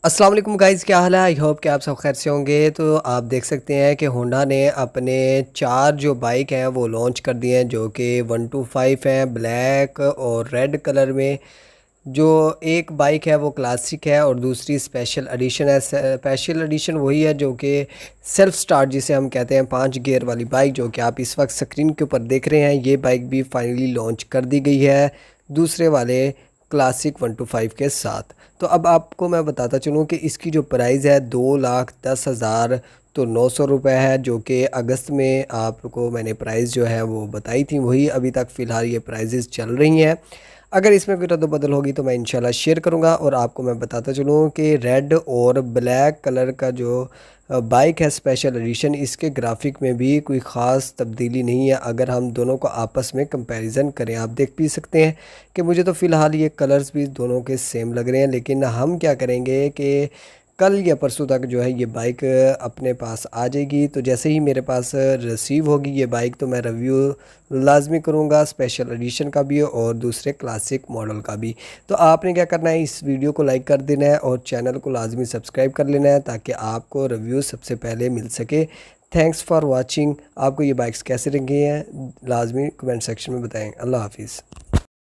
अस्सलाम वालेकुम गाइज़, क्या हाल है। आई होप कि आप सब खैर से होंगे। तो आप देख सकते हैं कि होंडा ने अपने 4 जो बाइक हैं वो लॉन्च कर दिए हैं, जो कि 125 हैं ब्लैक और रेड कलर में। जो एक बाइक है वो क्लासिक है और दूसरी स्पेशल एडिशन है। स्पेशल एडिशन वही है जो कि सेल्फ स्टार्ट जिसे हम कहते हैं, 5 गियर वाली बाइक, जो कि आप इस वक्त स्क्रीन के ऊपर देख रहे हैं। ये बाइक भी फाइनली लॉन्च कर दी गई है दूसरे वाले क्लासिक 125 के साथ। तो अब आपको मैं बताता चलूँ कि इसकी जो प्राइस है 2,10,000 तो 900 रुपये है, जो कि अगस्त में आपको मैंने प्राइस जो है वो बताई थी, वही अभी तक फ़िलहाल ये प्राइजेज़ चल रही हैं। अगर इसमें कोई रद्द-बदल होगी तो मैं इंशाल्लाह शेयर करूँगा। और आपको मैं बताता चलूँ कि रेड और ब्लैक कलर का जो बाइक है स्पेशल एडिशन, इसके ग्राफिक में भी कोई ख़ास तब्दीली नहीं है। अगर हम दोनों को आपस में कंपैरिजन करें, आप देख भी सकते हैं कि मुझे तो फ़िलहाल ये कलर्स भी दोनों के सेम लग रहे हैं। लेकिन हम क्या करेंगे कि कल या परसों तक जो है ये बाइक अपने पास आ जाएगी। तो जैसे ही मेरे पास रिसीव होगी ये बाइक, तो मैं रिव्यू लाजमी करूँगा, स्पेशल एडिशन का भी और दूसरे क्लासिक मॉडल का भी। तो आपने क्या करना है, इस वीडियो को लाइक कर देना है और चैनल को लाजमी सब्सक्राइब कर लेना है, ताकि आपको रिव्यू सबसे पहले मिल सके। Thanks for watching. आपको ये बाइक्स कैसे लगी हैं लाजमी कमेंट सेक्शन में बताएँ। अल्लाह हाफिज़।